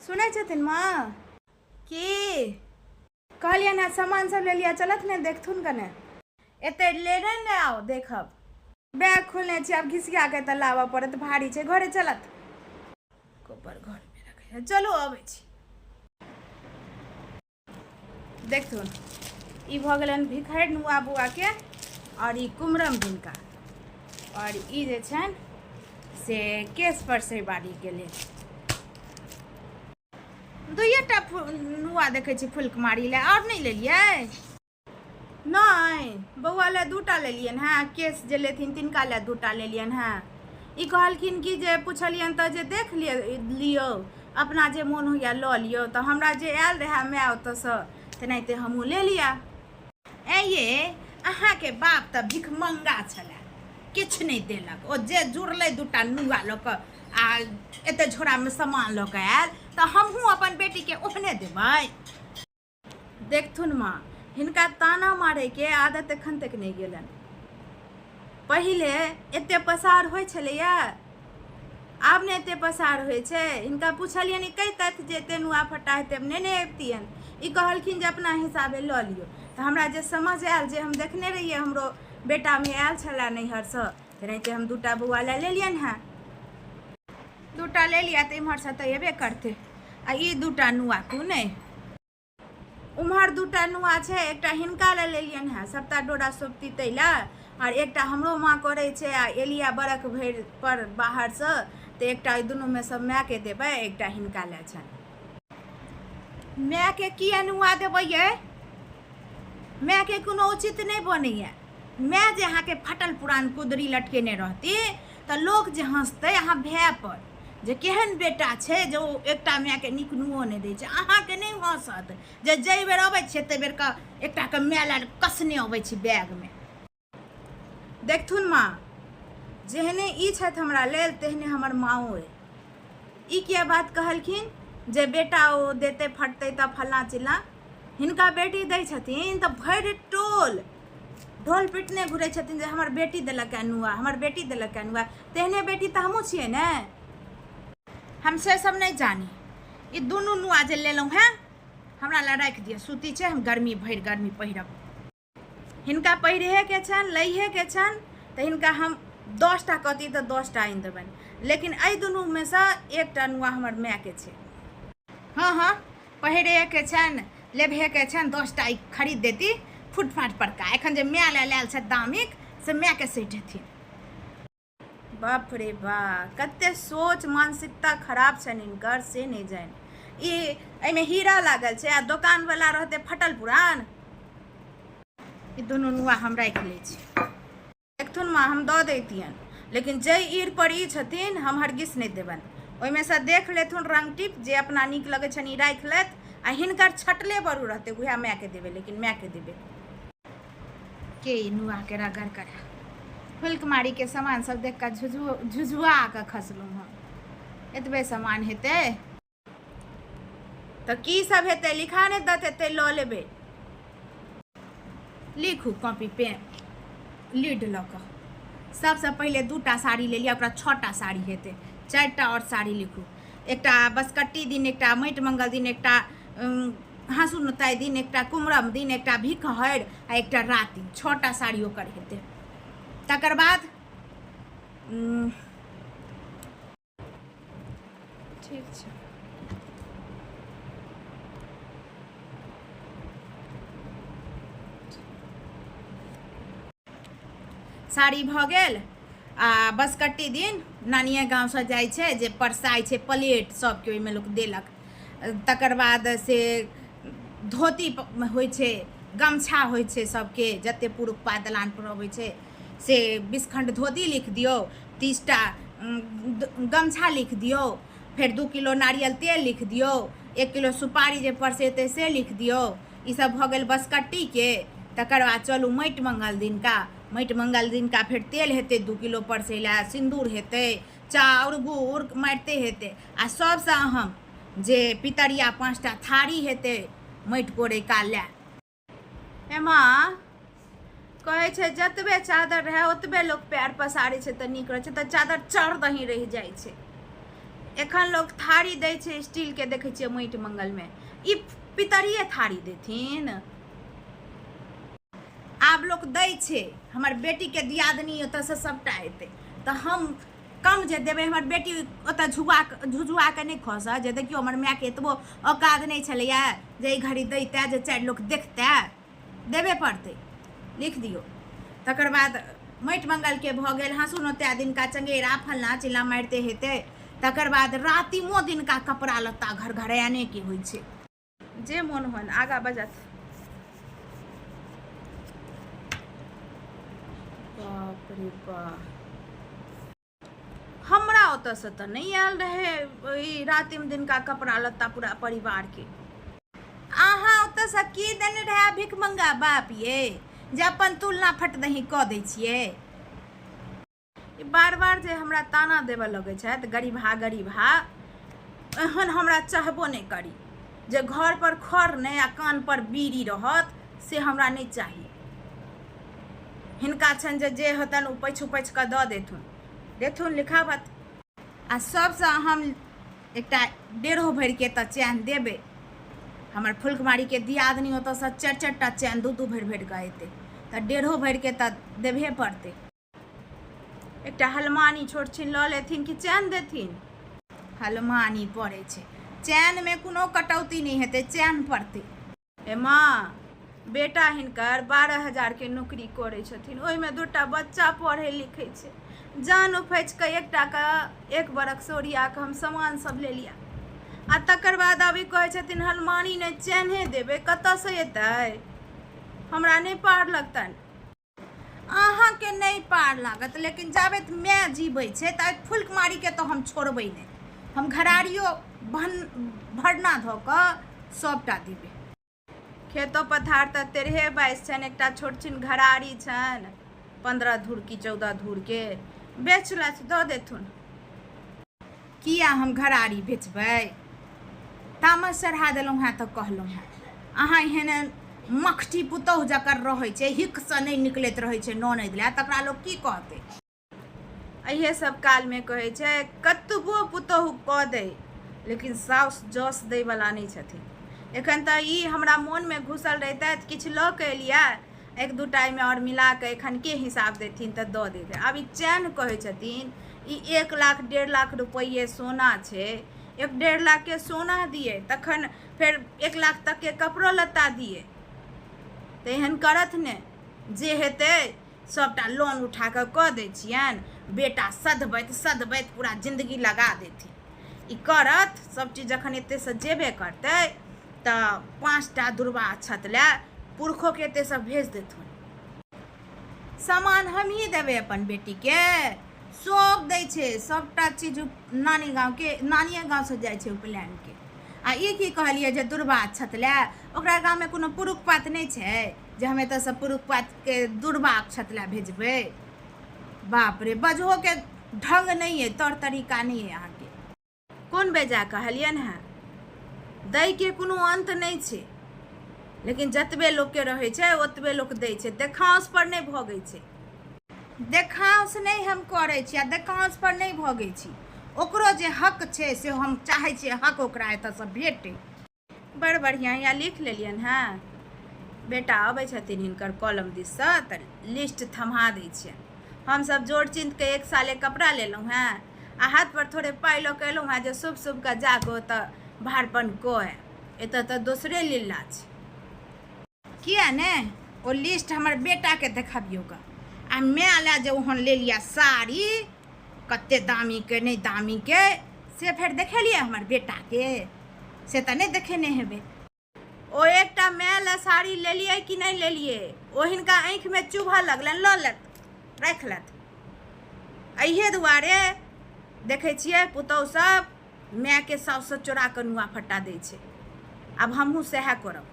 सुनै छथिन माँ की कहलियन है सामान सब ले लिया चलत ने देखथुन कने एते लेने ने आओ देखब बैग खोलने छी अब घिसिया के त लाबऽ पड़त भारी छै घरे चलत कोपर घर में रखे चलो अबै छी देखथुन ई भ गेलन भिखारि नुआ बुआ के और ई कुमरम जिनका और ई जे छन से केस पर से बाड़ी के लेल दुइटा नुआ देखे छी फुलकुमारी ले और नहीं लेलिए नहीं बउआ ले दूटा लेलियन है केस जे लेथिन तिनका ले दूटा लेलियन है ई कहलखिन कि जे पुछलियन त जे देख लियो अपना जे मोन होइया ल लियो त हमरा जे आयल रहे मैं ओत से तेनाहिते हमहूँ ले लिया ए ये अहाँ के बाप त भिखमंगा छले किछ नहीं देलक ओ जे जुड़ले दूटा नुआ ल क आ एते झोरा में सामान ल क आयल त हमहूँ अपन बेटी के ओहने देबै देखथुन माँ हिनका ताना मारे के आदत एखन तक नहीं गेलन पहिले एते पसार होय छलैया आब ने एते पसार होय छै हिनका पूछलियन कई तक जे एते नुआ फटा हेते ने अबतियन ई कहलखिन जे अपना हिसाबे ल लियो त हमरा जे समझ आयल जे हम देखने रहिए हमरो बेटा में आयल छला नैहर से तेनाहिते हम दूटा बउआ ले लेलियन है दूटा ले लिया त इम्हर से त एबे करते आ ई दूटा नुआ को नहीं उम्हर दूटा नुआ छै एकटा हिनका ले लेलियन है सप्ता डोरा सोपती तैला और एकटा हमरो माँ करे छै आ एलिया बरक भर पर बाहर से तो एकटा दुनू में सब माय के देबै एकटा हिनका ले छन माय के किया नुआ देबै ये माय के कोनो उचित नहीं बनैया माय जे अहाँ के फटल पुरान कुदरी लटकेने रहती तो लोग जे हंसते अहाँ भय पर जे केहन बेटा छै जो एकटा माय के नीक नुओ नहीं दै छै अहाँ के नहीं हंसत जे जई बेर अबै छै ते बेर का एकटा के माय ला कसने अबै छै बैग में देखथुन माँ जेहने ई छथि हमरा लेल तेहने हमर माँओ अइ ई किया बात कहलखिन जे बेटा ओ देते फटते त फल्ला चिल्ला हिनका बेटी दै छथिन त भरि टोल ढोल पिटने घुरे छथिन जे हमर बेटी देलक नुआ हमर बेटी देलक नुआ तेहने बेटी त हमहूँ छियै ने हम से सब नहीं जानी ई दुनू नुआ जे लेलहुँ हैं हमरा ला राखि दिअ सूती छै हम गर्मी भरि गर्मी पहिरब हिनका पहिरे के छन लइहे के छन त हिनका हम 10टा कहती तो 10टा आनि देबनि लेकिन एहि दुनू में से एकटा नुआ हमर माय के छै हाँ हाँ पहिरे के छन लेबहे के छन 10टा खरीद देती फुटफाट पड़का एखन जे माय ला लायल छै दामिक से माय के सैठथिन बाप रे बा कते सोच मानसिकता खराब छन इनकर से नहीं जान ई एमे हीरा लागल छै आ दुकान वाला रहते फटल पुरान ई दोनों नुआ हम राख ले छी देखथुन माँ हम दऽ दैतियन लेकिन जय ईर पर ई छथिन हम हरगिस नहीं देबन ओइमे से देख लेथुन रंग टिप जे अपना नीक लगे छन ई राख लेत आ हिनकर छटले बरू रहते उहे माय के देबे लेकिन माय के देबे के नुआ के रगड़ करा फुलकुमारी के सामान सब देख कर झुझुआ के खसलू हम एतबे सामान हेते तो की सब हेते लिखा नहीं देते ल लेबे लिखू कॉपी पेन लीड ल क सबसे पहले 2टा साड़ी ले लिया ओकरा 6टा साड़ी हेते 4टा और साड़ी लिखू एकटा बसकट्टी दिन एकटा माटि मंगल दिन एकटा हाँसू नोताई दिन एकटा कुमरम दिन एकटा भिखहरि आ एकटा राति 6टा साड़ी ओकर हेते तकर बाद ठीक छै साड़ी भ गेल आ बसकट्टी दिन नानिये गाँव से जाइ छै जे परसाई छै प्लेट सबके ओइमे लोक देलक तकर बाद से धोती होइ छै गमछा होइ छै सबके जते पुरुष पाय दलान पर अबै छै से 20 खंड धोती लिख दियो 30टा गमछा लिख दियो फिर 2 किलो नारियल तेल लिख दियो 1 किलो सुपारी जे परसेते से लिख दियो ई सब भ गेल बसकट्टी के तकर बाद चलू माटि मंगल दिन का फिर तेल हेते 2 किलो परसेला सिंदूर हेते चाउर गुड़ मारिते हेते आ सबसे अहम जे पितरिया 5टा थारी हेते माटि कोड़े का ले एमा कहे छै जतबे चादर रहे ओतबे लोग पैर पसारे छै त नीक रहे छै त चादर चढ़ दही रह जाय छै एखन लोग थारी दै छै स्टील के, देखै छियै माटि मंगल में, ई पितरिये थारी देथिन। आब लोग दै छै, हमर बेटी के दियादनी ओतऽ से सबटा एतै तऽ हम कम जे देबै, हमर बेटी ओतऽ झुझुआ के नहीं खस जे देखियो हमर माय के एतबो औकात नहीं छलैया जे ई घड़ी दैते जे 4 लोग देखते, देबे पड़तै, लिख दियो। तकर बाद माटि मंगल के भऽ गेल, हँसुन ओते दिनका चंगेरा फलना चिल्ला मारिते हेतै। तकर बाद रातिमो दिनका कपड़ा लत्ता घर घराने के होइ छै, जे मोन होन आगा बजत। बाप रे बाप, हमरा ओतऽ से तऽ नहीं आयल रहे ई रातिम दिनका कपड़ा लत्ता पूरा परिवार के। अहाँ ओतऽ से की देने रहे भिख मंगा बाप ये, जे अपन तुलना फटदही कऽ दै छियै। बार बार जे हमरा ताना देबऽ लगे छथि गरीबहा गरीबहा, एहन हमरा चाहबो नहीं करी जे घर पर खर नहीं आ कान पर बीड़ी रहत, से हमरा नहीं चाहिए। हिनका छन जे होतन ओ पैछ पैछ कऽ दऽ देथुन लिखावत। आ सबसे हम एकटा 1.5 भरि के तऽ चैन देबे। हमर फुलकुमारी के दियादनी ओतऽ से 4 टा चैन 2 भरि कऽ एतै तऽ 1.5 भरि के तऽ देबे पड़तै। एकटा हलमानी छोट छिन लऽ लेथिन कि चैन देथिन, हलमानी पड़ै छै, चैन में कोनो कटौती नहीं हेतै, चैन पड़तै। हे माँ, बेटा हिनकर 12,000 के नौकरी करै छथिन, ओहिमे 2 टा बच्चा पढ़े लिखै छै, जान उफैच कऽ 1 टा के 1 बरख से ओरिया कऽ हम सामान सब ले लिया, आ तकर बाद अभी कहै छथिन हलमानी ने चैने देबै, कतऽ से एतै? हमरा नहीं पार लगतन। अहाँ के नहीं पार लागत, लेकिन जाबे माय जीबै छै तऽ फुलकुमारी के तो हम छोड़बै नहीं, हम घरारियो भरना धऽ कऽ सबटा देबै। खेतो पथार तऽ 13-22 छन, एकटा छोट छिन घरारी छन 15 धूर की 14 धूर के, बेचलथि दऽ देथुन। किया हम घरारी बेचबै? तामस चढ़ा देलहुँ हैं तऽ कहलहुँ हैं, अहाँ एहन मखटी पुतौह जकर रहै छै, हिक से नहीं निकलैत रहै छै ननैद लए, तकरा लोग की कहतै? अहिए सब काल में कहै छै कतबो पुतौह कऽ दै, लेकिन साउस जस दै वाला नहीं छथिन। एखन तऽ ई हमरा मोन में घुसल रहता किछु लऽ के एलिया, 1-2 टाइम में और मिला के एखन के हिसाब देथिन तऽ दऽ देबै। आब ई चैन कहै छथिन, ई 1 लाख 1.5 लाख रुपये सोना छै, 1-1.5 लाख के सोना दिए तखन फिर 1 लाख तक के कपड़ो लत्ता दिए, तऽ एहन करत ने जे हेतै सबटा लोन उठा कऽ दै छियनि, बेटा सधबैत पूरा जिंदगी लगा देथिन। ई करत सब चीज जखन एते से जेबे करतै तऽ 5 टा दुर्बा अक्षत लए पुरखो के एते सब भेज देथुन। सामान हम ही देबै अपन बेटी के, सब दै छै, सबटा चीज नानी गाँव के, नानिये गाँव से जाइ छै उपनयन के। आ ई की कहलिए जे दुर्बा अक्षत लए, ओकरा गाँव में कोनो पुरुख पात नहीं छै जे हम एतऽ से पुरुख पात के दुर्बा अक्षत लए भेजबै? बाप रे, बजहो के ढंग नहीं है, तौर तरीका नहीं है अहाँ के। कोन बेजा कहलियन है, दै के कोनो अंत नहीं छै, लेकिन जतबे लोग के रहै छै ओतबे लोग दै छै, देखांस पर नहीं भगै छै। देखांस नहीं हम करै छी आ देखांस पर नहीं भगै छी, ओकरो जे हक छै से हम चाहै छियै हक ओकरा एतऽ से भेटै। बड़ बढ़िया यहाँ लिख लेलियन हैं। बेटा अबै छथिन हिनकर कॉलम दिस से तऽ लिस्ट थमा दै छियनि। हम सब जोड़ चिन्ह के 1 साले कपड़ा लेलहुँ हैं, आ हाथ पर थोड़े पाइ लऽ के एलहुँ हैं जे शुभ का जाके ओतऽ भारपन कऽ एतऽ तऽ दोसरे लीला छै। किया ने ओ लिस्ट हमर बेटा के देखबियौ ग, आ माय लए जे ओहन ले लिया साड़ी, कते दामी के नहीं दामी के, से फिर देखेलिए हमर बेटा के, से तऽ नहीं देखेने हेबै। ओ एकटा माय लए साड़ी लेलिए कि नहीं लेलिए, ओ हिनका आँख में चुभऽ लगलनि, लऽ लेत राखि लेत। अहिए दुआरे देखै छियै पुतौह सब माय के साउस से चोरा कऽ नुआ फट्टा दै छै। आब हमहूँ सएह करब।